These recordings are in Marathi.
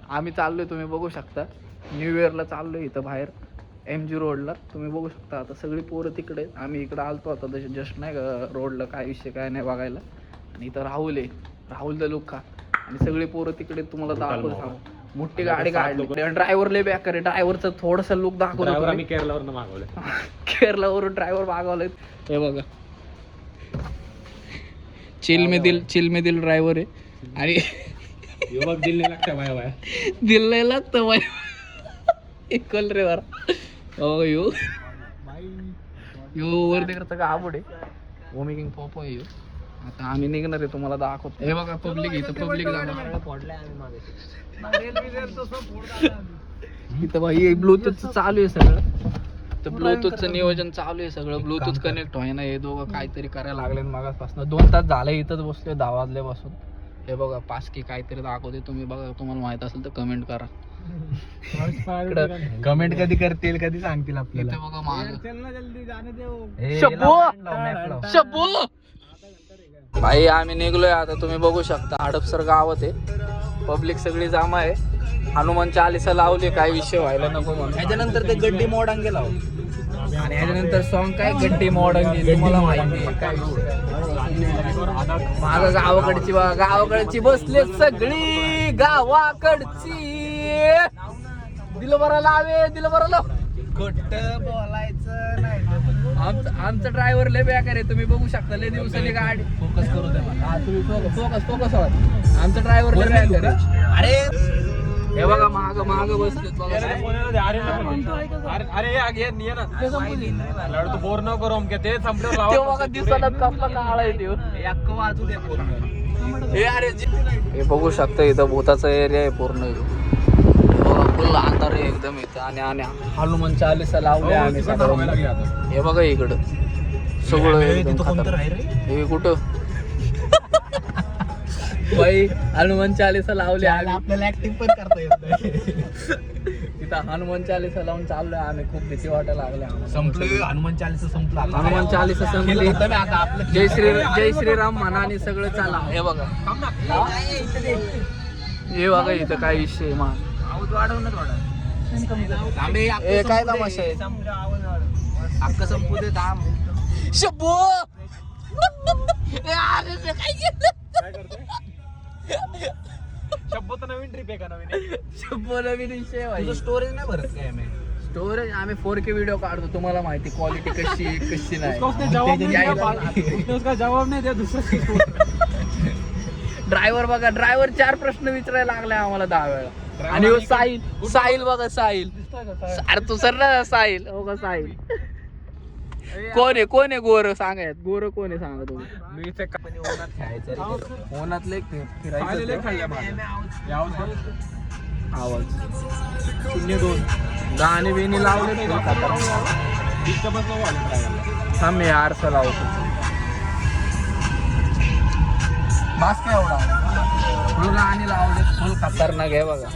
आम्ही चाललोय, तुम्ही बघू शकता न्यू इयरला चाललोय इथं बाहेर MG रोडला. तुम्ही बघू शकता आता सगळी पोरं तिकडे, आम्ही इकडं आलतो आता जस्ट नाही का रोडला काय विषय काय नाही बघायला. आणि इथं राहुल आहे, राहुल द लुक का. आणि सगळी पोरं तिकडे तुम्हाला दाखवतो. मोठी गाडी काढली, ड्रायव्हर लय बॅक करे. ड्रायव्हरचं थोडंसं लुक दाखवतो. आम्ही केरलावरून मागवलं. केरलावरून ड्रायव्हर मागवले. हे बघा चिल में दिल ड्रायव्हर आहे. आणि दिल नाही लागतं बाय बाय, दिल नाही लागतं बाय कल रे वर. हो यो वर तिकडचं का आवड आहे ओमी किंग पॉप आहे यो. आता आम्ही निघणार आहे, तुम्हाला दाखवतो. हे बघा पब्लिक इथं, पब्लिक इथं भाई ब्लूटूथ चालू आहे सगळं. तर ब्लूटूथचं नियोजन चालू आहे सगळं. ब्लूटूथ कनेक्ट व्हायना, हे दोघं काहीतरी करायला लागले मागासपासून. 2 तास झाले इथंच बसले 10 वाजल्यापासून. हे बघा पासकी काहीतरी दाखवते, तुम्ही बघा. तुम्हाला माहित असेल तर कमेंट करा. कमेंट कधी करतील, कधी सांगतील आपल्याला. इथं बघा माग भाई आम्ही निघलोय आता, तुम्ही बघू शकता. हडपसर गावात आहे, पब्लिक सगळी जमा आहे. हनुमान चालीसा लावली, काय विषय व्हायला नको म्हणून. ह्याच्यानंतर ते गड्डी मोडांगे लावू, आणि ह्याच्यानंतर सॉन्ग काय गड्डी मोडांगे, तुम्हाला माहिती आहे काय माझं. गावाकडची बसले सगळी, गावाकडची. दिल बरं लावे, दिल बरं लाव. खोट बोलायचं नाही. आमचं ड्रायव्हर लय बेकार आहे, तुम्ही बघू शकता. लय दिवसांनी गाडी फोकस करू द्या. तुम्ही फोकस आमचा ड्रायव्हर लय बेकार आहे. अरे हे बघा माग बसले. अरे बोर न करू ते संपलं दिवसाला कसला काळा आहे वाजू दे. हे बघू शकता इथं भूताचा एरिया आहे पूर्ण. फुल अंधार आहे एकदम इथं. आणि हनुमान चालीसा लावले आम्ही सगळं. हे बघा इकडं सगळं हे कुठं बाई हनुमान चालीसा लावले आम्ही. आपल्याला ऍक्टिंग पण करता येत नाही. तिथं हनुमान चालीसा लावून चाललोय आम्ही. खूप भीती वाटायला लागले आम्हाला. संपलं हनुमान चालीसा संपला. हनुमान चालीसा संपली. जय श्रीराम म्हणा आणि सगळं चाला. हे बघा हे बघा इथं काय विषय मा वाढवणं थोडा. काय तमाशा आहे अक्का संपू दे थांब. शब्बो शब्बो तर नवीन ट्रिप आहे का? शब्बो नवीन विषय आहे. स्टोरेज नाही भरत काय? स्टोरेज आम्ही 4K व्हिडिओ काढतो, तुम्हाला माहिती क्वालिटी कशी नाही. जवाब नाही द्या दुसरं. ड्रायव्हर बघा, ड्रायव्हर 4 प्रश्न विचारायला लागले आम्हाला 10 वेळा. आणि साहिल बघा, साहिल. अरे तू सर ना साहिल. हो का साहिल कोण आहे गोर सांगायत. गोर कोण आहे सांगा तुम्ही. ओनातले फिरायचं आवाज 02 गाणे बिणी लावले. थांब मी आरसा लावतो. मास्क एवढा फुल गाणी लावले, फुल खतरनाक आहे बघा.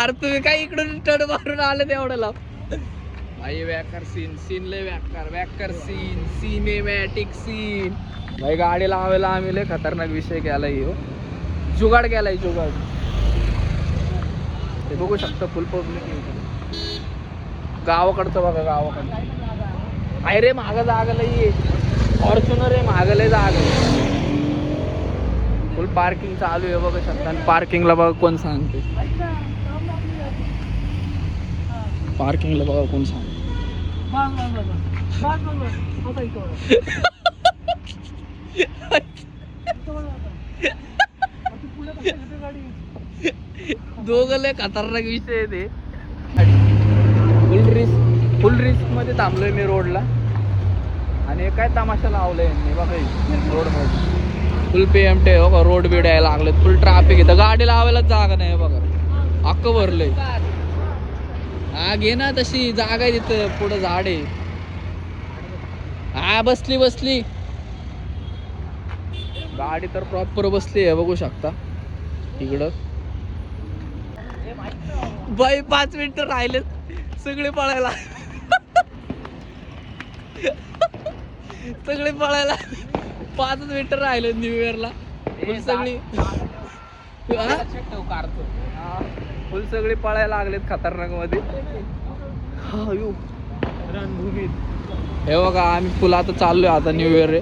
अरे तुम्ही काय इकडून टड मारून आले तेवढं लाव. भाई वॅकर सीन लय वॅकर सीन सिनेमॅटिक सीन. भाई गाडी लावायला आम्ही लय खतरनाक विषय केलाय. जुगाड केलाय जुगाड. ते बघू शकता फुल पब्लिक. गावाकडचं बघा, गावाकडचं. अरे माग जागा लई फॉर्च्युनर आहे, मागले जागा. फुल पार्किंग चालू आहे बघू शकता. आणि पार्किंगला बघा कोण सांगते. पार्किंगला बघा कोण सांगते. दोघं लय खतरनाक विषय आहे ते. फुल रिस्क मध्ये थांबलोय मी रोडला. आणि काय तमाशा लावलंय मी बघा रोड मध्ये. फुल PMT हो का. रोड बीड यायला लागले, फुल ट्रॅफिक इथं. गाडी लावायलाच जागा नाही बघा, अक्क भरलंय. हा घे ना तशी जागा आहे तिथं, पुढं झाड आहे. हा बसली गाडी तर प्रॉपर बसली आहे बघू शकता इकडं. बाई 5 मिनिटं राहिले सगळे पळायला. सगळे पळायला 5 मिनिटं राहिले न्यू इयरला. फुल सगळी फुल सगळी पळायला लागलेत खतरनाक मध्ये. हे बघा आम्ही फुल आता चाललोय. आता न्यू इयर आहे.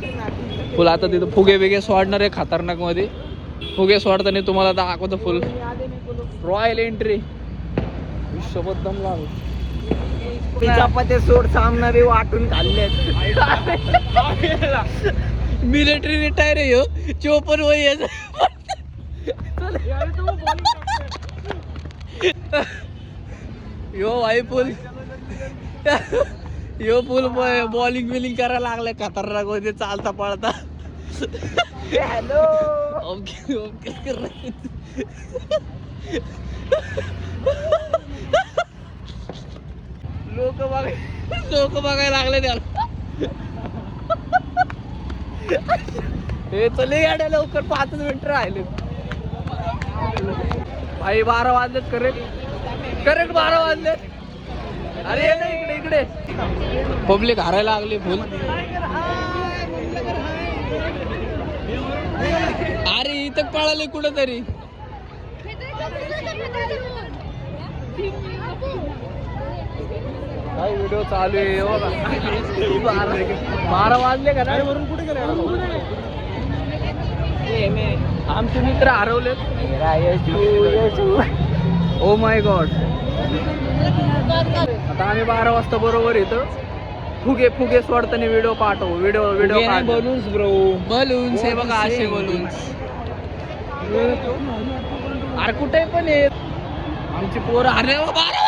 फुल आता तिथं फुगे बिगे सोडणार आहे खतरनाक मध्ये. फुगे सोडताना तुम्हाला दाखवतो फुल रॉयल एंट्री विश्वबद्दम लागू. चपात्या सोड सामना बी वाटून खाल्लेत. मिलिटरी रिटायर आहे ह्यो. 54 वय आहे. यो भाई फुल यो फुल बॉलिंग बिलिंग करायला लागलाय खतरनाक मध्ये चालता पळता. हॅलो ओके ओके कर लोक बघायला लागले त्याला. हे चले गाड्या लवकर 5 मिनिटं राहिले. भाई 12 वाजलेत. करेक्ट 12 वाजलेत. अरे ये ना इकडे इकडे. पब्लिक हारायला लागली फुल. अरे इथं पळाले कुठं तरी. काय व्हिडिओ चालू आहे बघा. 12 वाजले का नाही. वरून कुठे गेले आमचे मित्र हरवलेत. Oh my God. आता आम्ही 12 वाजता बरोबर इथं फुगे सोडताना व्हिडिओ पाठवू. Video balloons bro. बलून्स हे बघा असे बलून्स. अरे कुठे पण आहेत आमची पोरं. अरे 12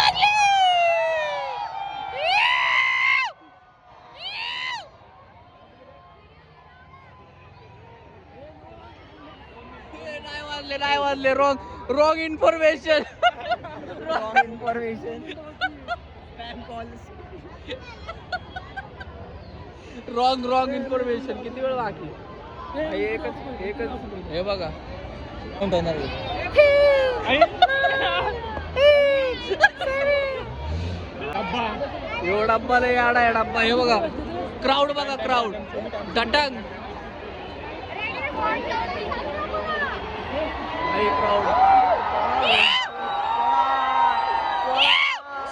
वाजले. नाही वाजले. Wrong information. Wrong information. किती वेळ बाकी. एकच हे बघा. यो डब्बा लय आडा आहे डब्बा. हे बघा क्राऊड बघा. क्राऊड दटंग. क्राऊड.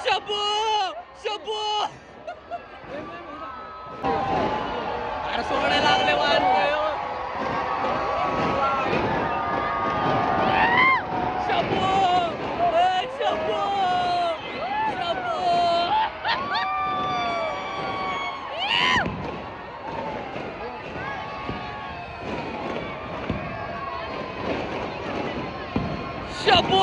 शबू अरे सोडायला लागले शबू.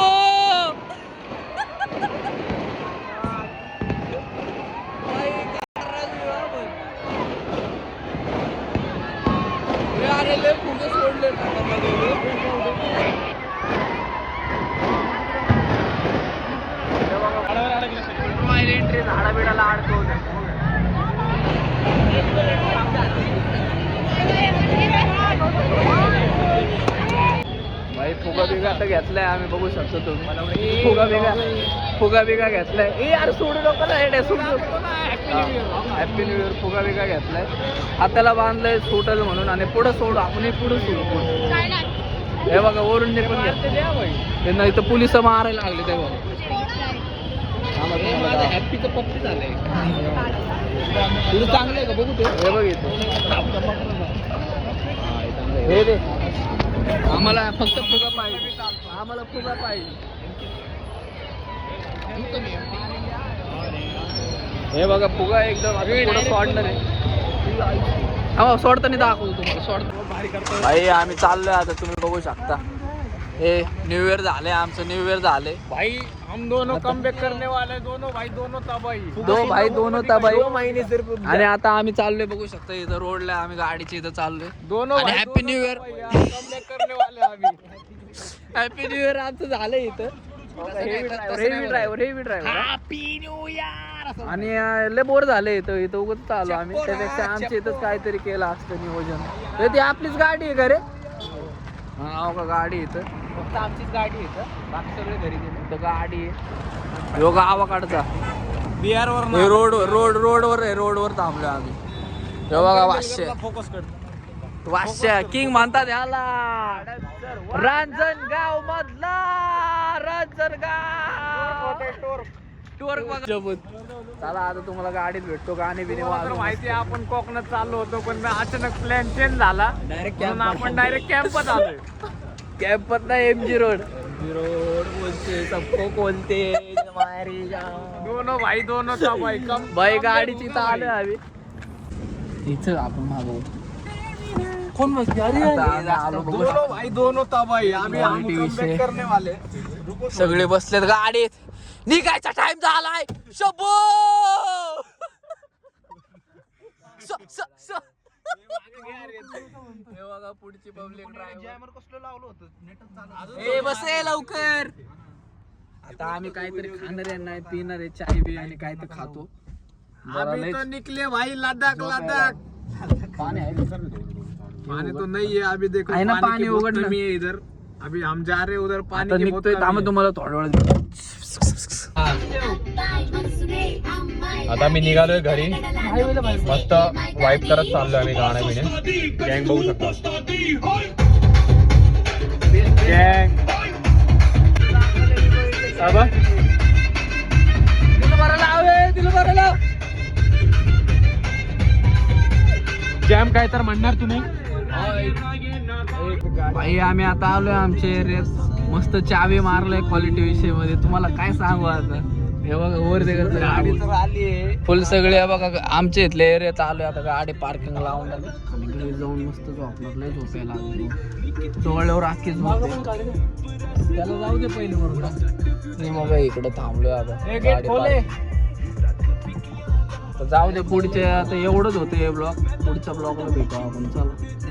फुगे सोडले. रॉयल एंट्री झाडा बिडाला अडकवून. भाई फुगा बिगा तर घेतलाय आम्ही. बघू शकतो तुम्ही. फुगा बिगा घेतलाय. ए यार सोडू नको ना. Happy new year. फुगा बिगा घेतलाय. हाताला बांधलंय सुटल म्हणून. आणि पुढं सोडू आपण. पुढं सोडू. हे बघा वरून पण त्यांना इथं पोलिस मारायला लागले. ते बघा हॅपीचं पप्पी झालंय. तुझं चांगलं आहे का बघू. ते हे बघ हे दे. आम्हाला फक्त फुगा पाहिजे. आम्हाला फुगा पाहिजे. हे बघा फुगा एकदम सोडणार आहे. सोडताना दाखवतो तुम्हाला. सोडतो भाई आम्ही चाललोय आता. तुम्ही बघू शकता. हे न्यू इयर झाले. आमचं न्यू इयर झाले भाई. हम दोनों कमबॅक करने वाले. दोनों भाई दोनों तबाही. दोनों तबाही. 2 महिने सिर्फ. आणि आता आम्ही चाललोय बघू शकता इथं रोडला. आम्ही गाडीच्या इथं चाललोय. दोनों हॅपी न्यू इयर. कमबॅक करने वाले आम्ही. हॅपी न्यू इयर आमचं झालंय इथं. Heavy driver happy new year. आणि लय बोर झाले इथं उगत आलो आम्ही. त्यापेक्षा आमच्या इथंच काहीतरी केलं असतं नियोजन. ती आपलीच गाडी आहे का रे. हा का गाडी इथं. फक्त आमचीच गाडी इथं. बाकी सगळे घरी गेले. इथं गाडी आहे. यो गावाकडचा बिहार वर रोडवर आहे. रोडवर थांबलो आम्ही. हे बघा 500. फोकस कर. वाश्या किंग म्हणतात याला. रांजणगाव मधला रांजणगाव टूर बघा. चला आता तुम्हाला गाडीत भेटतो. गाणे बिने माहिती आहे आपण कोकणात चाललो होतो पण अचानक प्लॅन चेंज झाला. डायरेक्ट म्हणून आपण डायरेक्ट कॅम्पत आलोय. कॅम्पत नाही MG रोड. बोलते सबको बोलते मारी जाओ. दोनों भाई दोनों था भाई कम बाई गाडीची तर आलोय आम्ही. इथं आपण मागवू. कोण बसली? अरे आलो बघू. दोनों भाई दोनों था भाई. आम्ही हम Quality comeback विषय. करने वाले. सगळे बसलेत गाडीत. निघायचा टाइम झालाय. शंभो हे बघा पुढची पब्लिक ड्रायव्हर. कसलं लावलं होतं ए बसे लवकर. आता आम्ही काहीतरी खाणार आहे नाही पिणार आहे चाय बी आणि काय तर खातो. जरा अभी लयच तो निकले भाई लद्दाख लद्दाख. पाणी आहे का? पानी तो नहीं है अभी. देखो है ना पानी पानी की बहुत उगड़ना। कमी है इधर. अभी हम जा रहे हैं उधर पानी आता की बहुत निघतोय कमी थांबा है. तुम्हाला थोड्या वेळात भेटू. आता मी निघालोय घरी. मस्त वाईप करत चाललोय आम्ही गाणं बिणे. गँग बघू शकता. गँग जॅम काय तर म्हणणार तुम्ही. भाई आम्ही आता आलोय आमच्या एरियात. मस्त चावी मारलाय क्वालिटी विषय मध्ये. तुम्हाला काय सांगू आता. हे बघा वर गाडी तर आली आहे. फुल सगळे बघा आमच्या इथल्या एरियात आलोय. आता गाडी पार्किंग लावून खाली घरी जाऊन मस्त झोपणार. लय झोपायला लागली. डोळ्यावर आखी झोपते. त्याला जाऊ दे पहिले बरोबर. मी मग इकडे थांबलोय आता. गाडी तर जाऊ दे पुढच्या. आता एवढंच होतं हे ब्लॉग. पुढच्या ब्लॉगला भेटू आपण. चला.